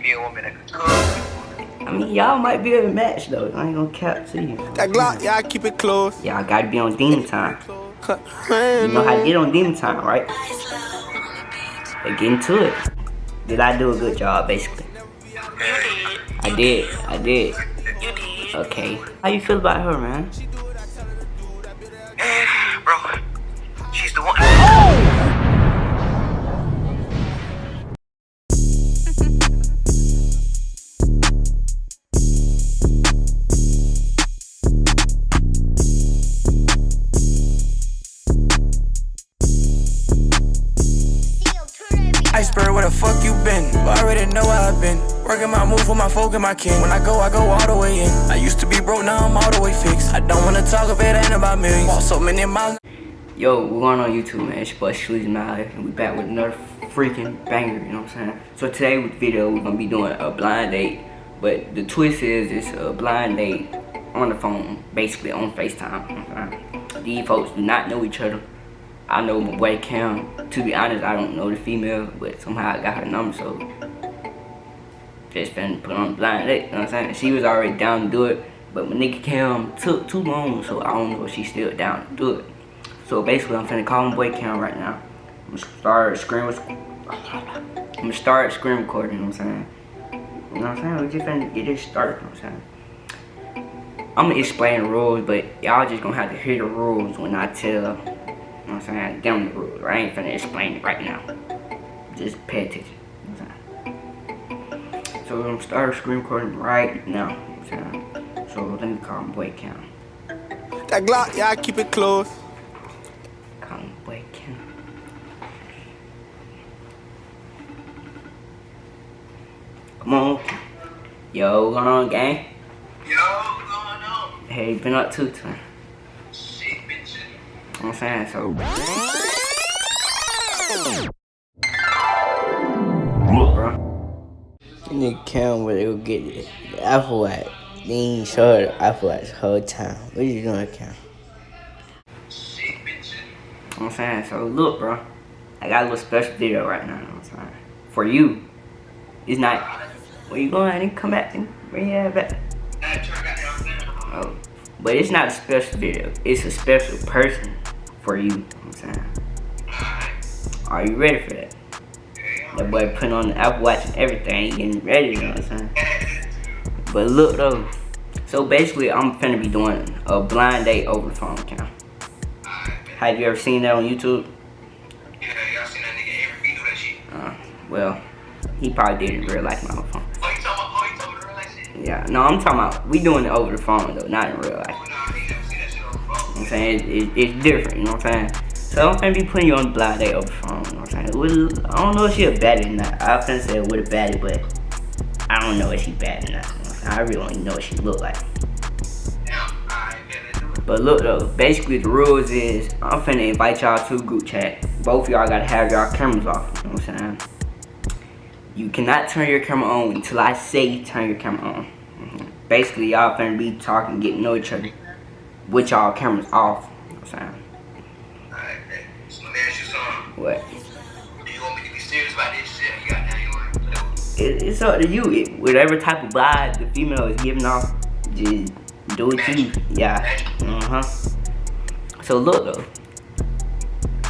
me a woman that could cook. I mean, y'all might be able to match though. I ain't gonna cap to you. That Glock, yeah, I keep it close. Y'all gotta be on demon time. You know how to get on demon time, right? But get into it. Did I do a good job, basically? I did. Okay. How you feel about her, man? Bro, she's the one. Iceberg, where the fuck you been? You already know where I've been. Working my move with my folk and my kin. When I go all the way in. I used to be broke, now I'm all the way fixed. I don't wanna talk if it ain't about millions. Walk so many miles. Yo, we're going on YouTube, man. It's your boy SleazyMal, and we back with another freaking banger, you know what I'm saying? So today with the video, we're gonna be doing a blind date. But the twist is, it's a blind date on the phone, basically on FaceTime. You know what I'm saying? These folks do not know each other. I know my boy Cam. To be honest, I don't know the female, but somehow I got her number, so just finna put on a blind date, you know what I'm saying? She was already down to do it, but my nigga Cam took too long, so I don't know if she's still down to do it. So basically, I'm finna call my boy Cam right now. I'm gonna start screen recording, you know what I'm saying? You know what I'm saying? We're just finna get this started, you know what I'm saying? I'm gonna explain the rules, but y'all just gonna have to hear the rules when I tell, you know what I'm saying, them the rules. I ain't finna explain it right now. Just pay attention, you know what I'm saying? So I'm gonna start screen recording right now, you know what I'm saying? So let me call my boy Cam. That Glock, yeah, I keep it close. Call my boy Cam. Come on. Yo, what's going on, gang? Yo, what's going on? Hey, you been up to tonight? Shit, bitch. You know what I'm saying? So look, bro. You nigga Cam where they go get the Apple Watch. They ain't show her the Apple Watch the whole time. What you doing, Cam? Shit, bitch. You know what I'm saying? So look, bro. I got a little special video right now, you know what I'm saying? For you. It's not. Where you going? I didn't come back and bring your ass back. Oh. But it's not a special video. It's a special person for you, you know what I'm saying? Are you ready for that? That boy putting on the Apple Watch and everything, getting ready, you know what I'm saying? But look though, so basically I'm finna be doing a blind date over the phone, Cam. Have you ever seen that on YouTube? Yeah, y'all seen that nigga every do that shit. Well, he probably did it in real life on the phone. Oh, you talking about real life shit? Yeah, no, I'm talking about, we doing it over the phone though, not in real life. Oh, nah, I ain't never seen that shit on the phone. You know what I'm saying? It's different, you know what I'm saying? So I'm finna be putting you on the blind date over the phone, you know what I'm saying? I don't know if she a baddie or not. I finna say with a baddie, but I don't know if she bad or not. You know what I'm saying? I really don't even know what she look like. Damn, alright, yeah, But look though, basically the rules is, I'm finna invite y'all to a group chat. Both of y'all gotta have y'all cameras off, you know what I'm saying? You cannot turn your camera on until I say turn your camera on. Basically, y'all finna be talking, getting to know each other with y'all cameras off, you know what I'm saying? alright, so let me ask you something. What? Do you want me to be serious about this shit? You got down your It's up to you. Whatever type of vibe the female is giving off, just do it you. Yeah. So look though,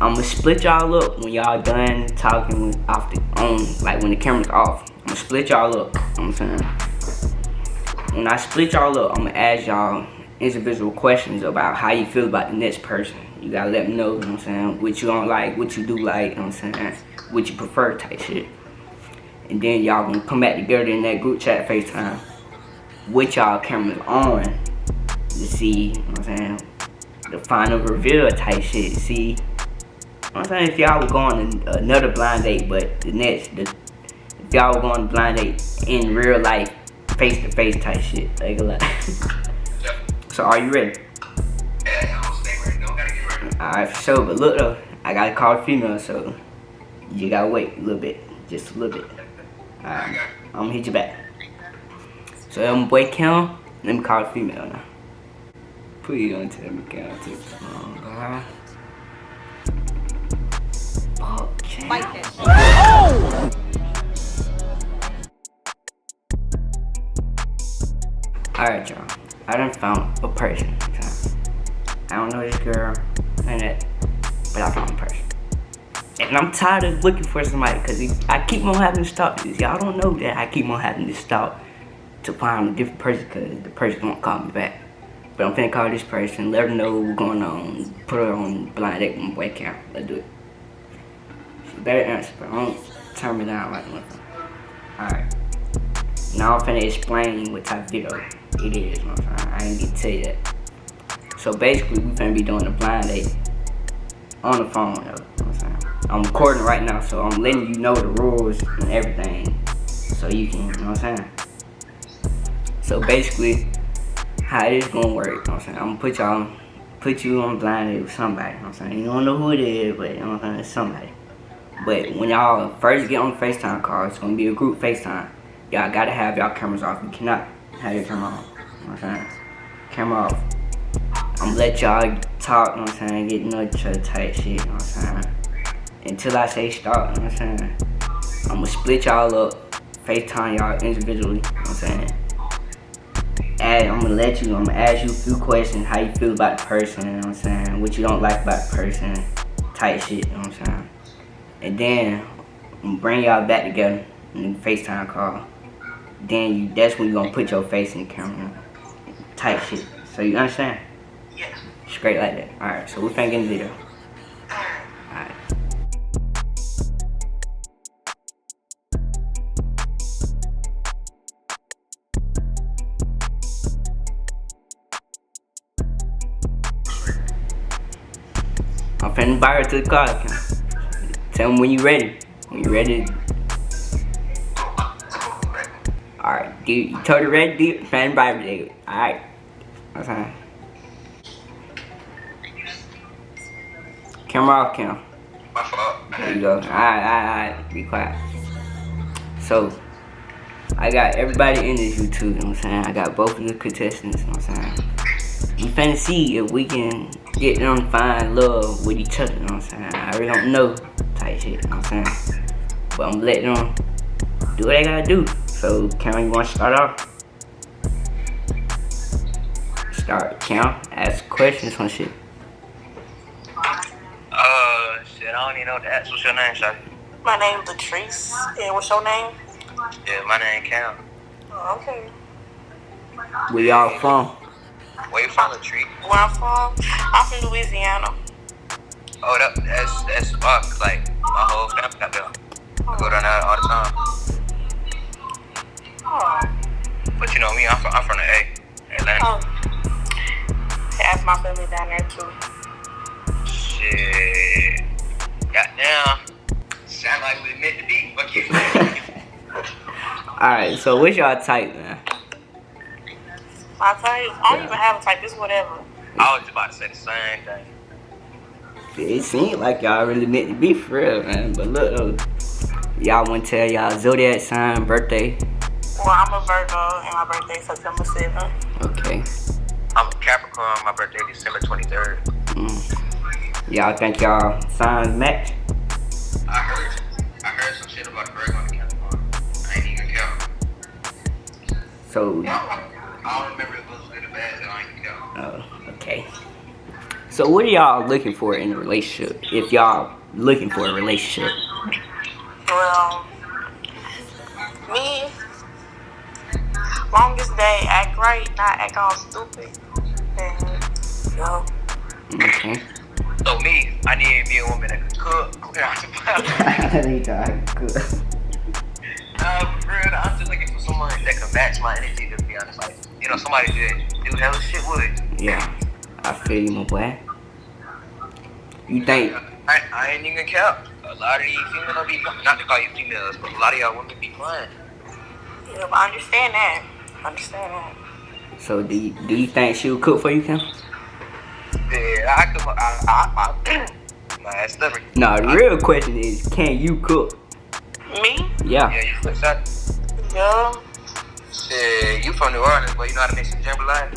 I'ma split y'all up when y'all done talking off the like when the camera's off. I'ma split y'all up. You know what I'm saying? When I split y'all up, I'ma ask y'all individual questions about how you feel about the next person. You gotta let me know, you know what I'm saying? What you don't like, what you do like, you know what I'm saying? What you prefer type shit. And then y'all gonna come back together in that group chat FaceTime with y'all cameras on to see, you know what I'm saying, the final reveal type shit. See, you know what I'm saying, if y'all were going on another blind date, but if y'all were going on a blind date in real life, face to face type shit, like a lot. So are you ready? Yeah, I'm stay ready. Don't gotta get ready. Alright, for sure. But look though, I gotta call a female, so you gotta wait a little bit, just a little bit. Alright, I'm gonna hit you back. So I'm boy Cam, let me call a female now. Please don't tell me Cam too. Oh god. Fuck Cam. Fight this. Oh! Alright, y'all. I done found a person. I don't know this girl and that, but I found a person. And I'm tired of looking for somebody because I keep on having to stop this. Y'all don't know that I keep on having to stop to find a different person because the person won't call me back. But I'm finna call this person, let her know what's going on, put her on blind date with my webcam. Let's do it. She better answer, but don't turn me down like nothing. Alright. Now I'm finna explain what type of video it is, you know what I'm saying? I ain't get to tell you that. So basically, we finna be doing a blind date on the phone, though, you know what I'm saying? I'm recording right now, so I'm letting you know the rules and everything, so you can, you know what I'm saying? So basically, how this gonna work, you know what I'm saying? I'm gonna put you on blind date with somebody, you know what I'm saying? You don't know who it is, but you know what I'm saying, it's somebody. But when y'all first get on the FaceTime call, it's gonna be a group FaceTime. Y'all gotta have y'all cameras off. You cannot have your camera on, you know what I'm saying? Camera off. I'm gonna let y'all talk, you know what I'm saying? Get to know each other type shit, you know what I'm saying? Until I say stop, you know what I'm saying? I'm gonna split y'all up, FaceTime y'all individually, you know what I'm saying? And I'm gonna ask you a few questions, how you feel about the person, you know what I'm saying? What you don't like about the person, type shit, you know what I'm saying? And then, I'm gonna bring y'all back together in the FaceTime call. Then that's when you gonna put your face in the camera, type shit. So you understand? Yeah. Straight like that. Alright, so we finna get in the video. Alright. I'm finna invite her to the car. Tell me when you ready. When you ready. Alright, dude, you told her ready, dude? Finna invite her, dude. Alright. Okay. Camera off, Cam. My fault. There you go. Alright. Be quiet. So, I got everybody in this YouTube, you know what I'm saying? I got both of the contestants, you know what I'm saying? We finna see if we can get them to find love with each other, you know what I'm saying? I really don't know type shit, you know what I'm saying? But I'm letting them do what they gotta do. So, Cam, you wanna start off? Start, Cam. Ask questions on shit. Shit, I don't even know what to ask. What's your name, Shawty? My name's Latrice. And what's your name? Yeah, my name Cam. Oh, okay. Where y'all from? Where you from, Latrice? Where I'm from? I'm from Louisiana. Oh, that's far, 'cause, like, my whole family got there. I go down there all the time. Oh. But you know me, I'm from the A, Atlanta. Oh. That's my family down there too. Shit. Goddamn. Sound like we meant to be. Fuck you. Alright, so what's y'all type, man? My type? I don't even have a type. It's whatever. I was just about to say the same thing. It seemed like y'all really meant to be for real, man. But look, though, y'all want to tell y'all zodiac sign, birthday? Well, I'm a Virgo and my birthday is September 7th. Okay. I'm a Capricorn. My birthday December 23rd. Y'all think y'all signs match? I heard some shit about Virgo and Capricorn. I ain't even count. So, I don't remember if it was good or bad, so I ain't even count. oh, okay. So what are y'all looking for in a relationship? If y'all looking for a relationship? Well, me, long as they act right, not act all stupid. And, yo. Okay. So me, I need to be a woman that can cook. I need to cook. For real, I'm just looking for someone that can match my energy, to be honest. Like, you know, somebody that do hella shit with it. Yeah, I feel you, my boy. You think? I ain't even count. A lot of these females be, not to call you females, but a lot of y'all women be lying. Yeah, but I understand that. So do you think she would cook for you, Kim? Yeah, I could. My ass stubborn. No, the real question is, can you cook? Me? Yeah. Yeah, you flip side. Yeah. Shit, you from New Orleans, but you know how to make some jambalaya?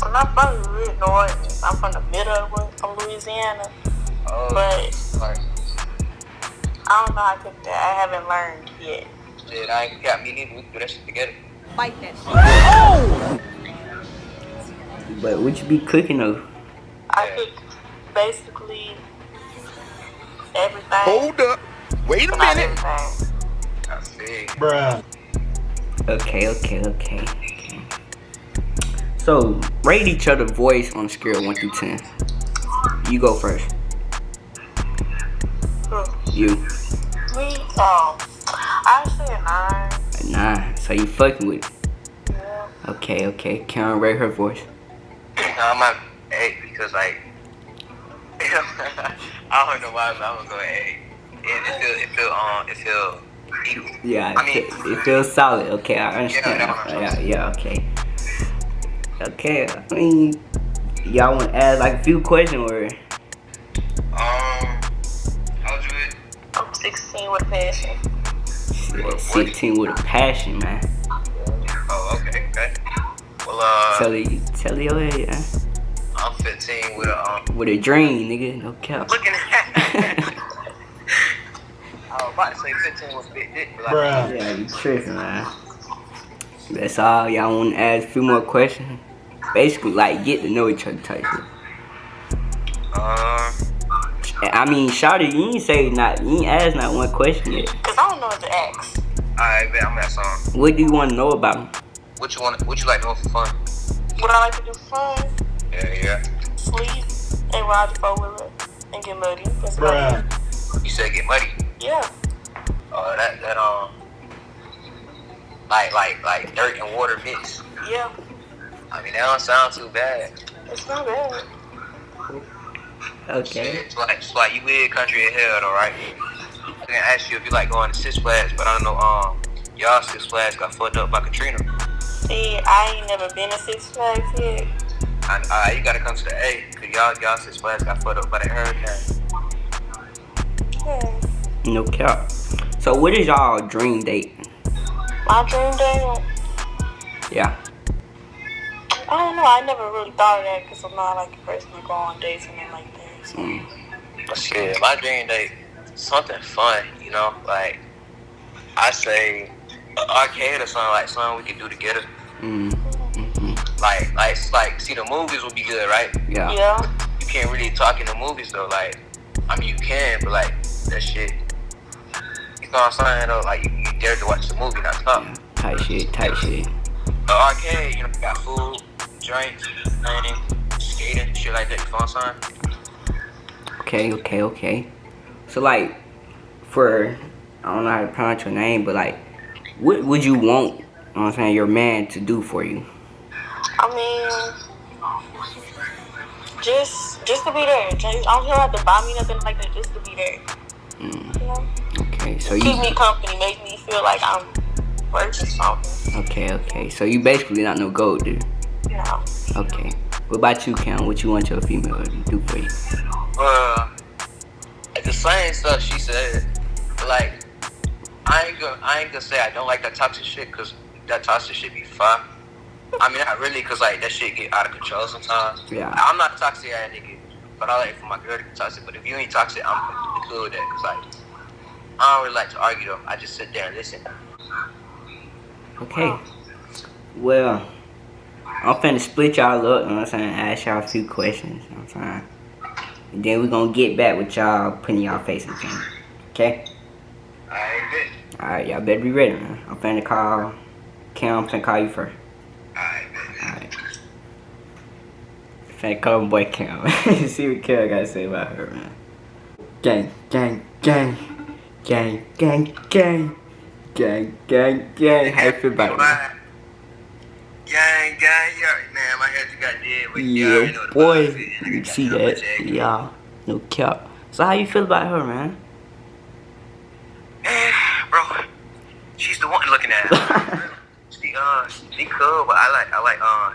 I'm not from the North. I'm from the middle of Louisiana. Oh, But like, I don't know how to cook that. I haven't learned yet. shit, I ain't got me neither. We can do that shit together. Fight that shit. Oh! But what you be cooking though? I cook basically everything. Hold up. Wait a but not minute. everything. I see. Bruh. Okay. So, rate each other's voice on a scale of 1 through 10. You go first. You. Me? I say a 9. A 9. So you fucking with it. Yeah. Okay. Can I rate her voice? I'm at 8 because like I don't know why, but I'm gonna go at 8. It feel equal. Yeah, I mean, it feels solid. Okay, I understand. Yeah, Yeah, okay. Okay, I mean, y'all want to add like a few questions or? how old you is? I'm 16 with a passion. Yeah, 16 with a passion, man. Oh, okay. Well, Tell your age, I'm 15 with a with a dream, nigga. No cap. looking at. I was about to say 15 was big dick, but like, Bruh. Yeah, you tripping, man. That's all. Y'all want to add a few more questions? Basically, like get to know each other type shit. I mean, shawty, you ain't asked not one question yet. Cause I don't know what to ask. alright, bet I'm at song. What do you want to know about him? What you like doing for fun? What I like to do for fun, Yeah. sleep, and ride the 4-wheeler, and get muddy. That's about it. Bruh. You said get muddy. Yeah. Like dirt and water mix. Yeah. I mean, that don't sound too bad. It's not bad. Okay. It's like you live country in hell though, right? I'm gonna ask you if you like going to Six Flags, but I don't know, y'all Six Flags got fucked up by Katrina. See, I ain't never been to Six Flags yet. You gotta come to the A, cause y'all Six Flags got fucked up by the hurricane. No cap. So what is y'all dream date? My dream day, Yeah. I don't know. I never really thought of that because I'm not like a person to go on dates and nothing like that. So. But shit, my dream date, something fun, you know, like I say arcade or something we can do together. Like see the movies would be good, right? Yeah. Yeah. You can't really talk in the movies though, like I mean you can, but like that shit. You know what I'm saying though? Like you dare to watch the movie, not talk. Tight shit. The arcade, you know, got food, drinks, playing, skating, shit like that. You know what I'm saying? Okay. So like, for I don't know how to pronounce your name, but like, what would you want? You know what I'm saying, your man to do for you? I mean, just to be there. I don't have to buy me nothing like that. Just to be there. You know? Okay, so Keep you. me company, make me feel like I'm worth something. Okay. So you basically not no gold dude. No. Okay. What about you, Cam? What you want your female to do for you? The same stuff she said. But like, I ain't gonna say I don't like that toxic shit, cause that toxic shit be fun. I mean, not really, cause like that shit get out of control sometimes. Yeah. I'm not a toxic ass nigga, but I like for my girl to be toxic. But if you ain't toxic, I'm cool with that, cause like I don't really like to argue though. I just sit there and listen. Okay. Well, I'm finna split y'all up, you know what I'm saying? Ask y'all a few questions, you know what I'm saying? And then we're gonna get back with y'all putting y'all faces in. Okay? Alright, bitch. Alright, y'all better be ready, man. I'm finna call Cam, I'm finna call you first. Alright, bitch. Alright. Finna call my boy Cam. See what Cam gotta say about her, man. Gang. How you feel about it, man? Gang, man, my head just got dead. Yeah, boy. You see that? Yeah. No cap. So how you feel about her, man? Man, bro, she's the one looking at her. She cool, but I like,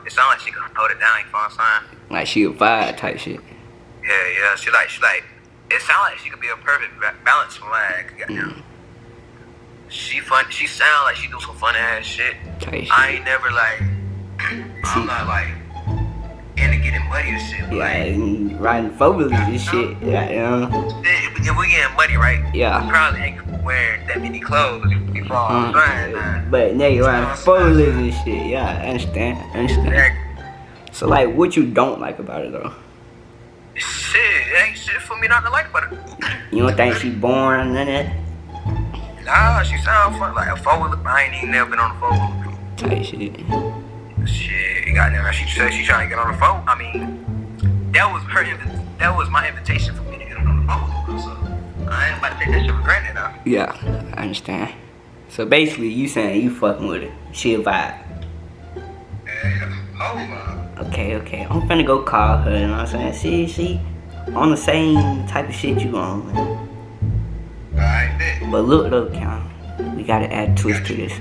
it sounds like she can hold it down, you know what I'm saying? Like she a vibe type shit. Yeah, she like, it sounds like she could be a perfect balance for mine. She sound like she do some fun ass shit. Type shit. I ain't never like, I'm not like into getting muddy or shit. But Yeah, like, and riding 4-wheelers and shit. Yeah, if we getting muddy, right? Yeah. We probably ain't wearing that many clothes. You know what I'm saying? But nigga riding 4-wheelers and shit. Yeah, I understand. Yeah. So like, what you don't like about it though? Shit, it ain't shit for me not to like about it. You don't think she boring, none of that? Nah, she sound fun like a four-wheeler. I ain't even never been on a four-wheeler. Type shit. Shit, goddamn. She said she trying to get on the phone. I mean, that was my invitation for me to get on the phone. So I ain't about to take that shit for granted now. Yeah, I understand. So basically, you saying you fucking with it. She a vibe. Yeah. Oh my. Okay. I'm finna go call her, you know what I'm saying? She on the same type of shit you on, man. Alright, bet. But look though, Count, we gotta add a twist to this.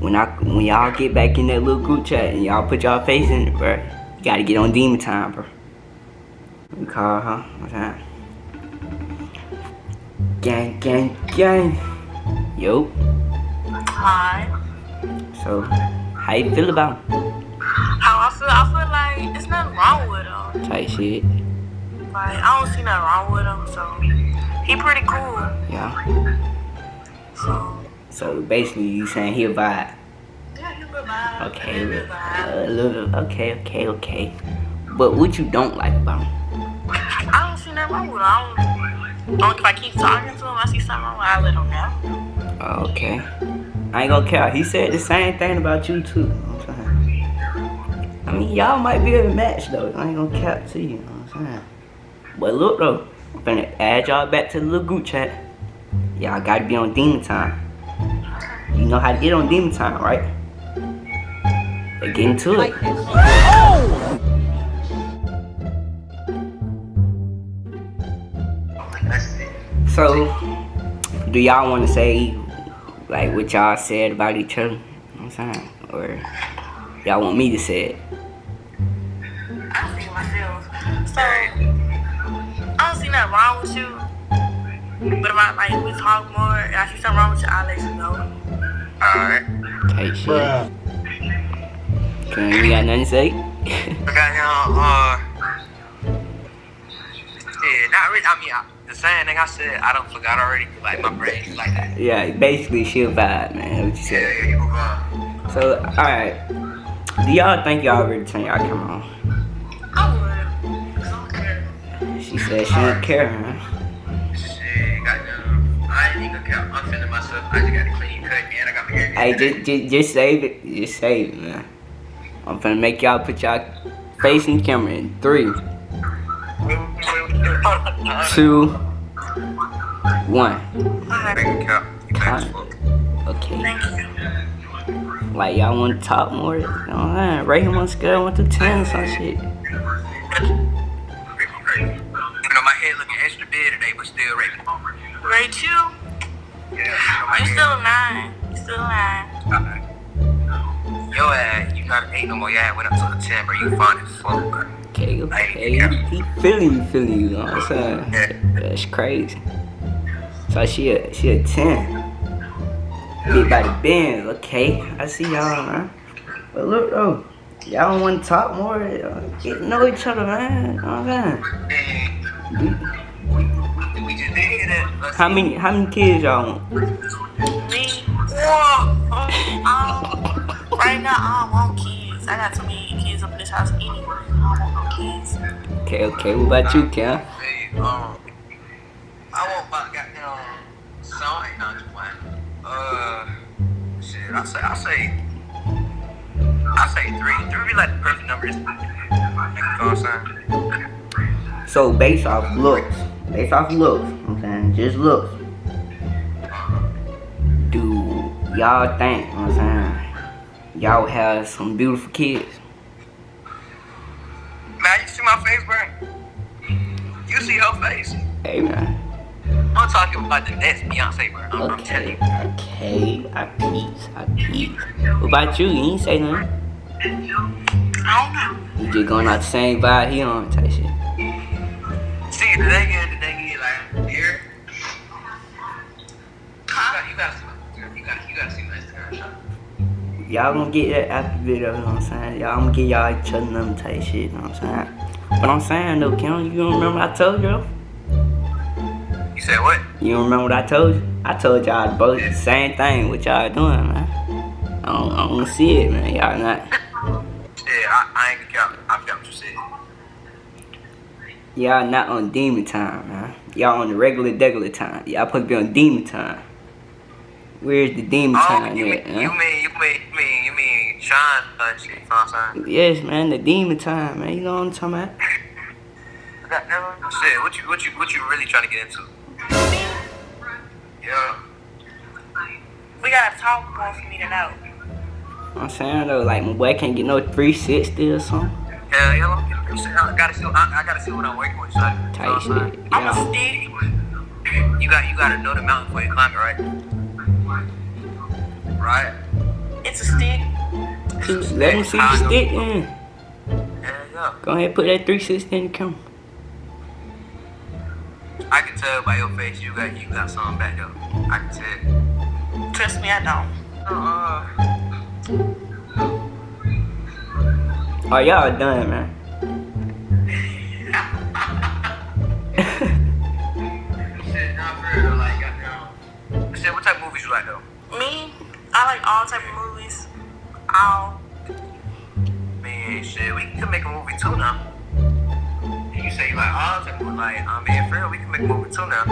When y'all get back in that little group chat and y'all put y'all face in it, bro, you gotta get on demon time, bro. We call her, what's that? Gang. Yo. Hi. So, how you feel about him? How I feel like it's nothing wrong with him. Type shit. Like, I don't see nothing wrong with him, so he pretty cool. Yeah. So basically, you saying he a vibe? Yeah, he a little vibe. Okay, He a little vibe. okay. But what you don't like about him? I don't see nothing wrong with him. Only if I keep talking to him, I see something wrong with him, I let him know. Okay. I ain't gonna care. He said the same thing about you too. You know what I'm saying? I mean, y'all might be a match though. I ain't gonna cap to you. You know what I'm saying? But look though, I'm finna add y'all back to the little group chat. Y'all gotta be on demon time. You know how to get on demon time, right? Let's get into it. So, do y'all want to say like what y'all said about each other? You know what I'm saying? Or y'all want me to say it? I don't see myself. So, I don't see nothing wrong with you. But if I like we talk more and I see something wrong with you, I'll let you know. Alright. Type shit. Okay, you got nothing to say? I got yeah, not really. I mean, the same thing I said, I don't forgot already. Like, my brain's like that. Yeah, basically she a vibe, man. What you said? Yeah, you move on. So, alright. Do y'all think y'all ready to turn y'all camera on? I would. 'Cause I don't care. She said she didn't care, huh? Shit, goddamn. I ain't even gonna count. I'm feeling myself. I just got a clean cut, man. I got my hair. Hey, just save it. Just save it, man. I'm finna make y'all put y'all face in the camera in 3, 2, 1. Bank account. You better fuck. Okay. Thank you. Like y'all want to talk more? You know what I'm saying? Rate him on a scale 1 to 10 or some shit. You know, my head looking extra big today, but still rating. Rate you? Yeah, You still a 9. You still a 9. Yo ass, you not an 8 no more. Your ass went up to a 10, bro. You fine as fuck, bro. Okay. He feeling you, you know what I'm saying? That's crazy. So she a 10. Big by the Benz, okay. I see y'all, man. But look though, y'all don't want to talk more. Get to know each other, man. You know what I'm saying? We just did hear that. How many kids y'all want? Me? Right now, I don't want kids. I got too many kids up in this house anyway. I don't want no kids. Okay. What about you, Cam? Hey, I want my goddamn son. Ain't not just playing. Shit. I say 3. 3 be like the perfect number. You know what I'm saying? So based off looks, I'm saying just looks. Do y'all think, you know what I'm saying, y'all have some beautiful kids? Man, you see my face, bro? You see her face? Hey man. I'm talking about the next Beyonce, bro. I'm telling you. Okay. I peeped. What about you? You ain't say nothing. I don't know. You just going out the same vibe he on type shit. See, the thing is, like, here. You gotta see my Instagram shot. Y'all gonna get that after video, you know what I'm saying? Y'all gonna get y'all each other number type shit, you know what I'm saying? But I'm saying though, Kim, you don't remember what I told you? You said what? You don't remember what I told you? I told y'all both the same thing, what y'all doing, man. I don't see it, man. Y'all not. Yeah, I ain't count. I forgot what you said. Y'all not on demon time, man. Y'all on the regular time. Y'all supposed to be on demon time. Where's the demon time you at, mean, you mean Sean shit, you know what I'm saying? Yes, man, the demon time, man. You know what I'm talking about? Shit, what you really trying to get into? Yeah. We gotta talk more for me to know. I'm saying though, like my boy can't get no 360 or something. Hell yeah. I gotta see what I'm working with, son. Tight shit. I'm a Yeah. stick. You gotta know the mountain before you climb it, right? Right? It's a stick. Let me see the stick in. Hell yeah. Go ahead, put that 360 in the camera. I can tell by your face you got something back there. I can tell. Trust me, I don't. Oh, y'all done, man. Shit, not for real, like, goddamn. Shit, what type of movies you like, though? Me, I like all type of movies. All. Man, shit, we can make a movie too now. And you say you like all type of, like, man, for real, we can make a movie too now.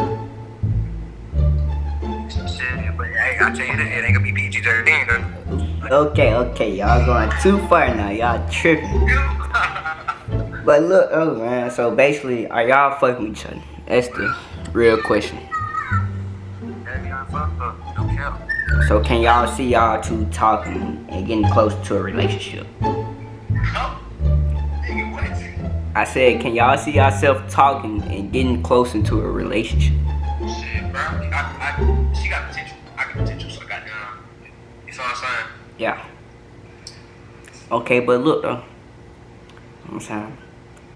Shit, but hey, I tell you this, it ain't gonna be PG-13, though. Okay, y'all going too far now. Y'all tripping. But look, oh man, so basically, are y'all fucking with each other? That's the real question. So can y'all see y'all two talking and getting close to a relationship? I said, can y'all see yourself talking and getting close into a relationship? Shit, bro, she got potential. I got potential, so goddamn. You know what I'm saying? Yeah. Okay, but look though. I'm saying.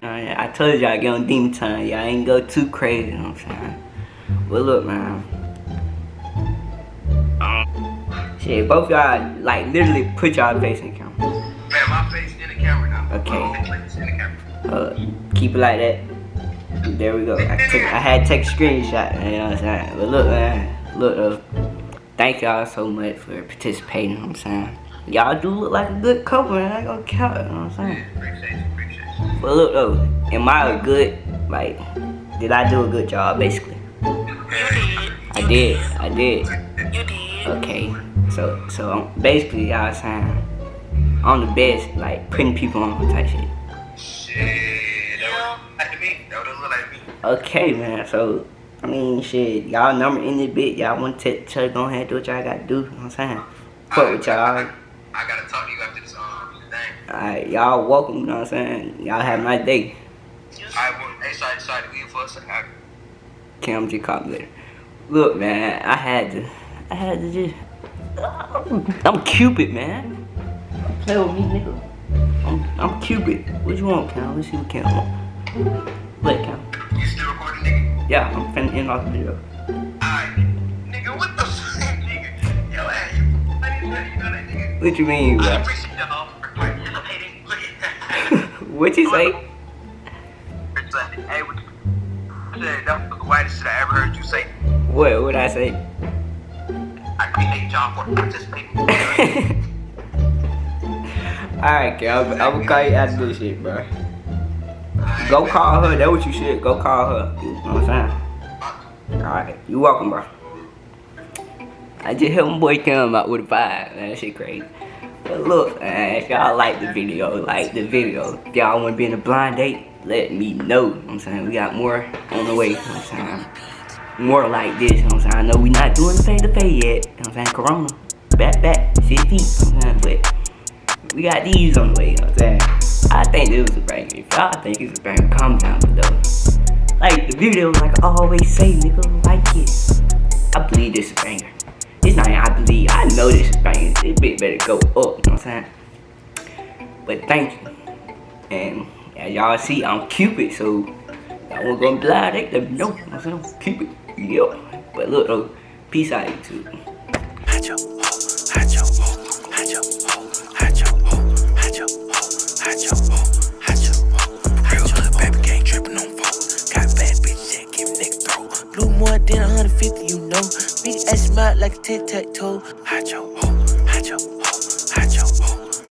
I told y'all get on demon time. Y'all ain't go too crazy, you know what I'm saying? But look, man. Shit, both y'all, like, literally put y'all face in the camera. Man, my face in the camera now. Okay. My face in the camera. Keep it like that. There we go. I had to take a screenshot, man, you know what I'm saying? But look, man. Look, though. Thank y'all so much for participating, you know what I'm saying? Y'all do look like a good couple, man. I ain't gonna count it, you know what I'm saying? Yeah, appreciate you. But look though, am I a good, like, did I do a good job basically? I did. You did. Okay, so basically y'all saying I'm the best, like putting people on type shit. Shit, that would look like me. Okay, man. So I mean, shit, y'all number in this bit. Y'all want to tell you go ahead and do what y'all gotta do. You know what I'm saying? Fuck with y'all. I gotta talk to you after this thing. Alright, y'all welcome. You know what I'm saying? Y'all have a nice day. Hey, sorry, we for a second. Cam just called me later. Look, man, I had to just. I'm Cupid, man. Play with me, nigga. I'm Cupid. What you want, Cam? Let's see what Cam want. What, Cam? You still recording, nigga? Yeah, I'm finna end off the video. Alright, nigga, what the fuck, nigga? Yo, hey, you know that nigga? What you mean, bro? I appreciate y'all for participating. Look at that. What you say? Hey, that was the whitest shit I ever heard you say. What I say? I appreciate y'all for participating. Alright, Cam, I'm gonna call you after this shit, bro. Go call her. That's what you should. Go call her. You know what I'm saying? Alright, you welcome, bro. I just helped my boy come out with a vibe. Man, that shit crazy. But look, man, if y'all like the video, like the video. If y'all want to be in a blind date, let me know. You know what I'm saying? We got more on the way. You know what I'm saying? More like this. You know what I'm saying? I know we not doing the face-to-face yet. You know what I'm saying? Corona. Back. 6 feet. You know what I'm saying? But we got these on the way. You know what I'm saying? I think this was a banger. If y'all think it's a banger, comment down below. Like the video, like I always say, nigga, like it. I believe this is a banger. It's not I believe, I know this is a banger. This bitch better go up, you know what I'm saying? But thank you. And as y'all see, I'm Cupid, so y'all wanna go blind, they let me know, you know what I'm saying? Cupid, yo. But look though, peace out, YouTube. More than 150, you know. Big ass smile like a tic-tac-toe. Hide your hoe, hide your hoe.